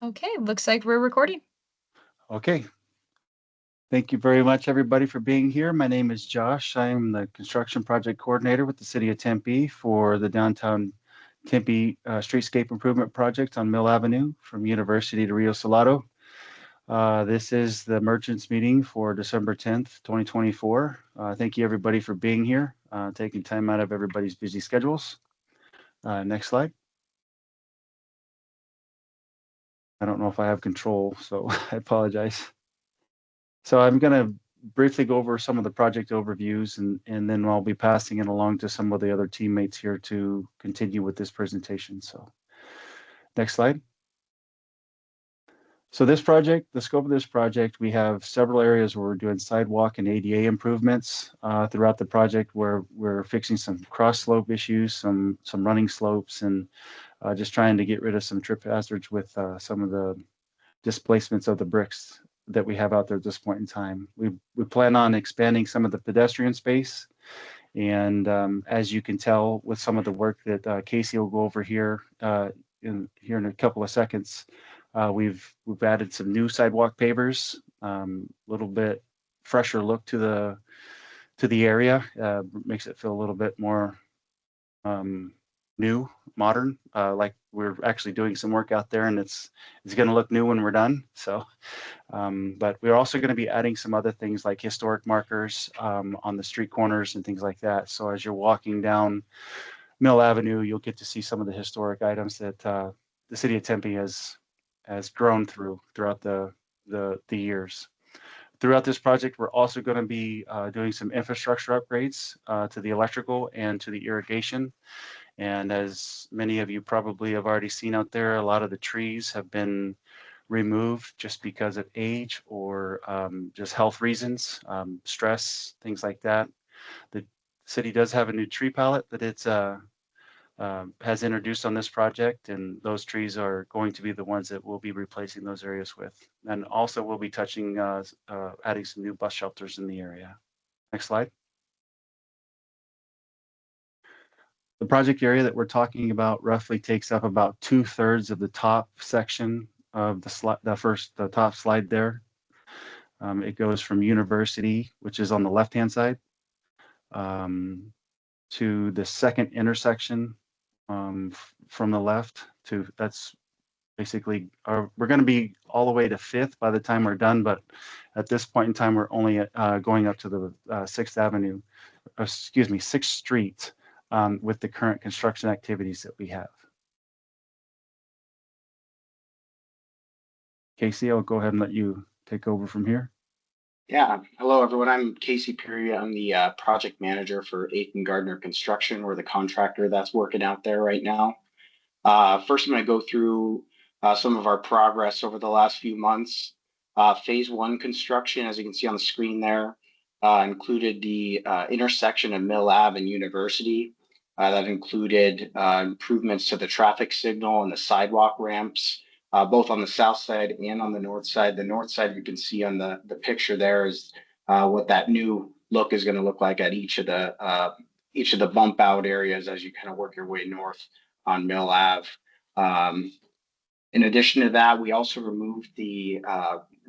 Okay, looks like we're recording. Okay. Thank you very much, everybody, for being here. My name is Josh. I'm the construction project coordinator with the City of Tempe for the downtown Tempe Streetscape Improvement Project on Mill Avenue from University to Rio Salado. This is the merchants meeting for December 10th, 2024. Thank you, everybody, for being here, taking time out of everybody's busy schedules. Next slide. I don't know if I have control, so I apologize. So I'm going to briefly go over some of the project overviews, and then I'll be passing it along to some of the other teammates here to continue with this presentation. So next slide. So this project, the scope of this project, we have several areas where we're doing sidewalk and ADA improvements throughout the project, where we're fixing some cross slope issues, some running slopes, and just trying to get rid of some trip hazards with some of the displacements of the bricks that we have out there at this point in time. We plan on expanding some of the pedestrian space. And as you can tell with some of the work that Casey will go over here in a couple of seconds, we've added some new sidewalk pavers, a little bit fresher look to the area, makes it feel a little bit more new, modern, like we're actually doing some work out there, and it's going to look new when we're done. So, but we're also going to be adding some other things like historic markers on the street corners and things like that. So as you're walking down Mill Avenue, you'll get to see some of the historic items that the city of Tempe has grown throughout the years. Throughout this project, we're also going to be doing some infrastructure upgrades to the electrical and to the irrigation. And as many of you probably have already seen out there, a lot of the trees have been removed just because of age or just health reasons, stress, things like that. The city does have a new tree palette that it's has introduced on this project, and those trees are going to be the ones that we'll be replacing those areas with. And also we'll be touching, adding some new bus shelters in the area. Next slide. The project area that we're talking about roughly takes up about 2/3 of the top section of the top slide there. It goes from University, which is on the left-hand side, to the second intersection from the left to, that's basically, we're going to be all the way to 5th by the time we're done, but at this point in time, we're only going up to the 6th Avenue, excuse me, 6th Street with the current construction activities that we have. Casey, I'll go ahead and let you take over from here. Yeah, hello everyone. I'm Casey Peary. I'm the project manager for Aiken Gardner Construction. We're the contractor that's working out there right now. First, I'm going to go through some of our progress over the last few months. Phase 1 construction, as you can see on the screen there, included the intersection of Mill Ave and University. That included improvements to the traffic signal and the sidewalk ramps, both on the south side and on the north side. The north side, you can see on the picture there, is what that new look is going to look like at each of the bump out areas as you kind of work your way north on Mill Ave. In addition to that, we also removed the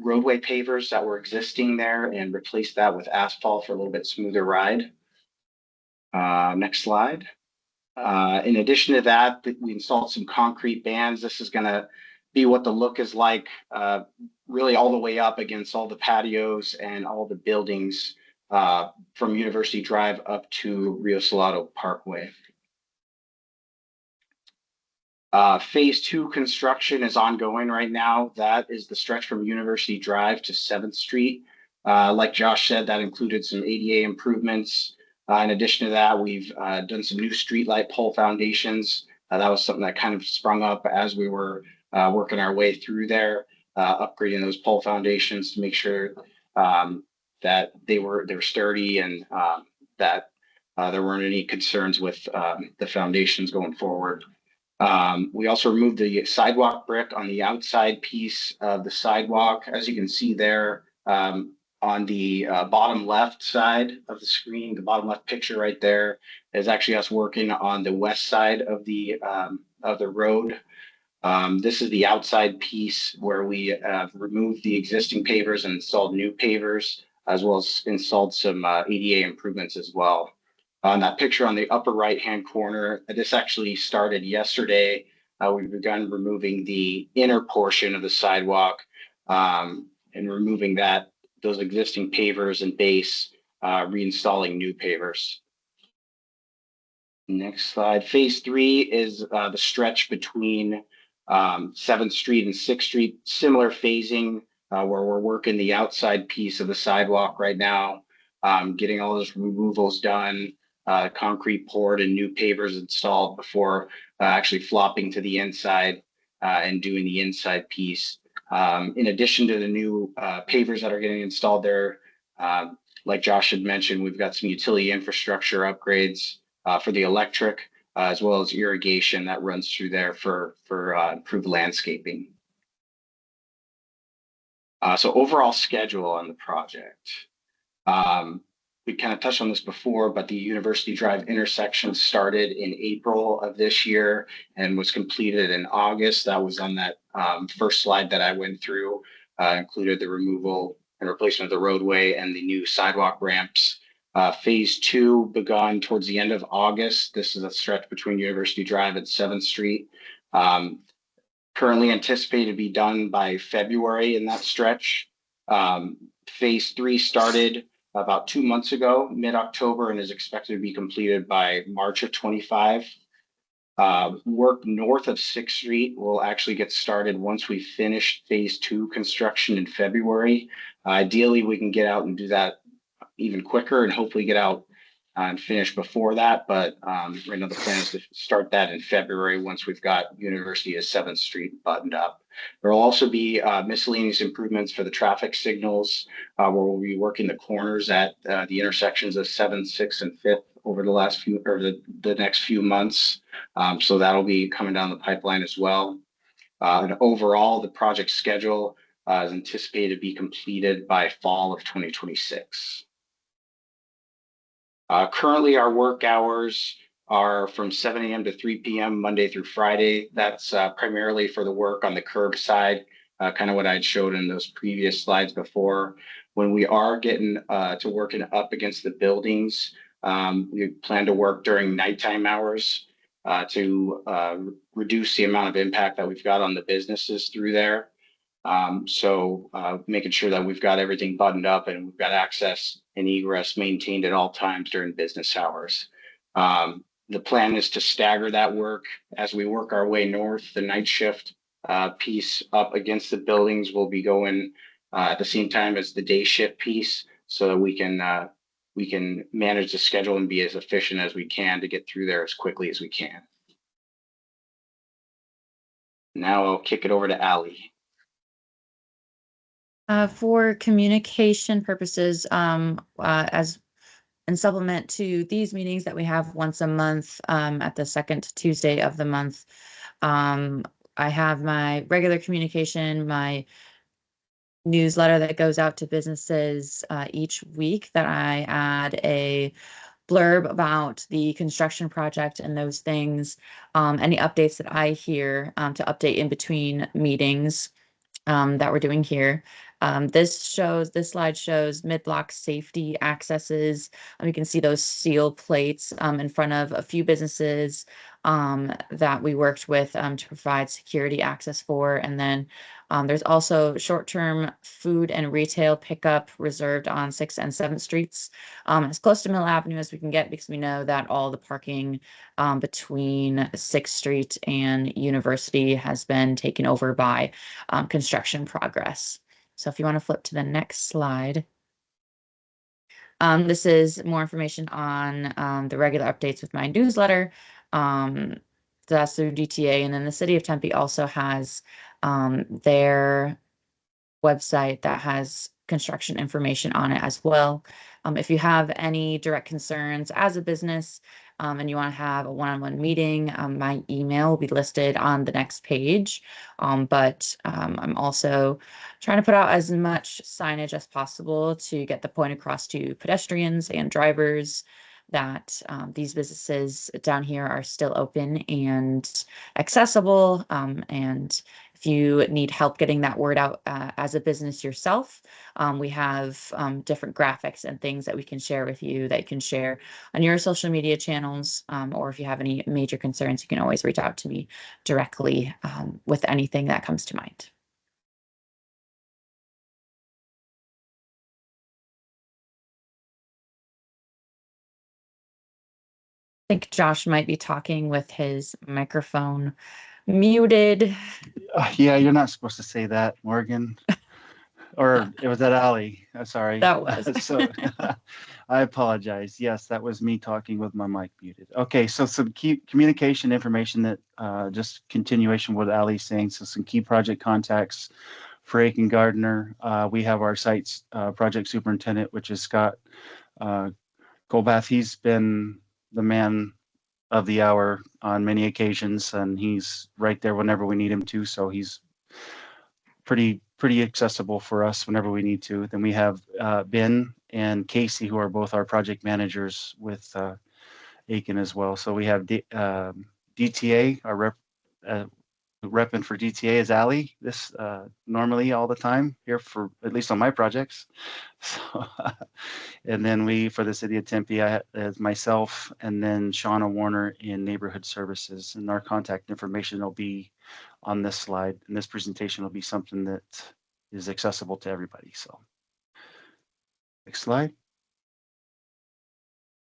roadway pavers that were existing there and replaced that with asphalt for a little bit smoother ride. Next slide. In addition to that, we installed some concrete bands. This is going to be what the look is like, really all the way up against all the patios and all the buildings from University Drive up to Rio Salado Parkway. Phase 2 construction is ongoing right now. That is the stretch from University Drive to 7th Street. Like Josh said, that included some ADA improvements. In addition to that, we've done some new streetlight pole foundations. That was something that kind of sprung up as we were working our way through there, upgrading those pole foundations to make sure that they were sturdy and that there weren't any concerns with the foundations going forward. We also removed the sidewalk brick on the outside piece of the sidewalk. As you can see there, on the bottom left side of the screen, the bottom left picture right there is actually us working on the west side of the road. This is the outside piece where we removed the existing pavers and installed new pavers, as well as installed some ADA improvements as well. On that picture on the upper right-hand corner, this actually started yesterday. We've begun removing the inner portion of the sidewalk and removing those existing pavers and base, reinstalling new pavers. Next slide. Phase 3 is the stretch between 7th Street and 6th Street. Similar phasing where we're working the outside piece of the sidewalk right now, getting all those removals done, concrete poured and new pavers installed before actually flopping to the inside and doing the inside piece. In addition to the new pavers that are getting installed there, like Josh had mentioned, we've got some utility infrastructure upgrades for the electric, as well as irrigation that runs through there for improved landscaping. So overall schedule on the project. We kind of touched on this before, but the University Drive intersection started in April of this year and was completed in August. That was on that first slide that I went through, included the removal and replacement of the roadway and the new sidewalk ramps. Phase 2 begun towards the end of August. This is a stretch between University Drive and 7th Street. Currently anticipated to be done by February in that stretch. Phase 3 started about 2 months ago, mid-October, and is expected to be completed by March of 25. Work north of 6th Street will actually get started once we finish Phase 2 construction in February. Ideally, we can get out and do that even quicker and hopefully get out and finish before that. But right now the plan is to start that in February once we've got University of 7th Street buttoned up. There will also be miscellaneous improvements for the traffic signals where we'll be working the corners at the intersections of 7th, 6th, and 5th over the next few months. So that'll be coming down the pipeline as well. And overall, the project schedule is anticipated to be completed by fall of 2026. Currently, our work hours are from 7 a.m. to 3 p.m. Monday through Friday. That's primarily for the work on the curb side, kind of what I'd showed in those previous slides before. When we are getting to working up against the buildings, we plan to work during nighttime hours to reduce the amount of impact that we've got on the businesses through there. So making sure that we've got everything buttoned up and we've got access and egress maintained at all times during business hours. The plan is to stagger that work as we work our way north. The night shift piece up against the buildings will be going at the same time as the day shift piece, so that we can manage the schedule and be as efficient as we can to get through there as quickly as we can. Now I'll kick it over to Allie. For communication purposes, as in supplement to these meetings that we have once a month at the second Tuesday of the month, I have my regular communication, my newsletter that goes out to businesses each week that I add a blurb about the construction project and those things, any updates that I hear to update in between meetings that we're doing here. This slide shows mid-block safety accesses. You can see those seal plates in front of a few businesses that we worked with to provide security access for. And then there's also short-term food and retail pickup reserved on 6th and 7th Streets, as close to Mill Avenue as we can get, because we know that all the parking between 6th Street and University has been taken over by construction progress. So if you want to flip to the next slide. This is more information on the regular updates with my newsletter. That's through DTA. And then the city of Tempe also has their website that has construction information on it as well. If you have any direct concerns as a business and you want to have a one-on-one meeting, my email will be listed on the next page. But I'm also trying to put out as much signage as possible to get the point across to pedestrians and drivers that these businesses down here are still open and accessible. And if you need help getting that word out as a business yourself, we have different graphics and things that we can share with you that you can share on your social media channels. Or if you have any major concerns, you can always reach out to me directly with anything that comes to mind. I think Josh might be talking with his microphone muted. Yeah, you're not supposed to say that, Morgan. Or it was that Allie. Sorry. That was. So I apologize. Yes, that was me talking with my mic muted. Okay, so some key communication information that just continuation with Allie's saying. So some key project contacts for Aiken Gardner. We have our site's project superintendent, which is Scott Colbath. He's been the man of the hour on many occasions, and he's right there whenever we need him to. So he's pretty accessible for us whenever we need to. Then we have Ben and Casey, who are both our project managers with Aiken as well. So we have DTA, our repping for DTA is Allie. This normally all the time here for at least on my projects. So, and then we for the city of Tempe, as myself, and then Shauna Warner in neighborhood services. And our contact information will be on this slide, and this presentation will be something that is accessible to everybody. So next slide.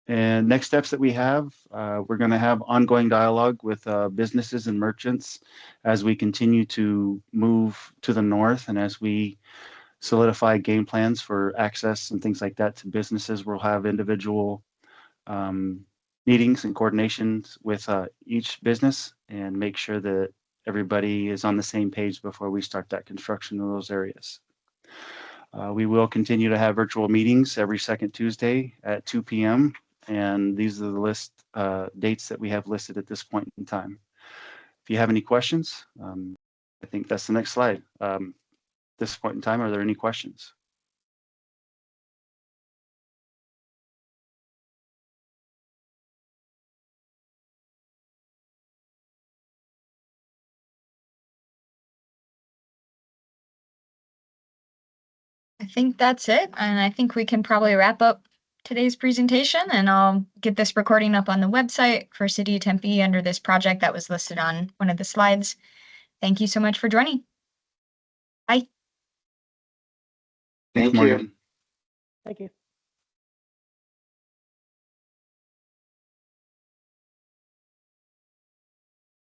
And next steps that we have, we're going to have ongoing dialogue with businesses and merchants as we continue to move to the north, and as we solidify game plans for access and things like that to businesses. We'll have individual meetings and coordinations with each business and make sure that everybody is on the same page before we start that construction in those areas. We will continue to have virtual meetings every second Tuesday at 2 p.m. And these are the list dates that we have listed at this point in time. If you have any questions, I think that's the next slide. This point in time, are there any questions? I think that's it. And I think we can probably wrap up today's presentation, and I'll get this recording up on the website for City of Tempe under this project that was listed on one of the slides. Thank you so much for joining. Bye. Thank you. Morgan. Thank you.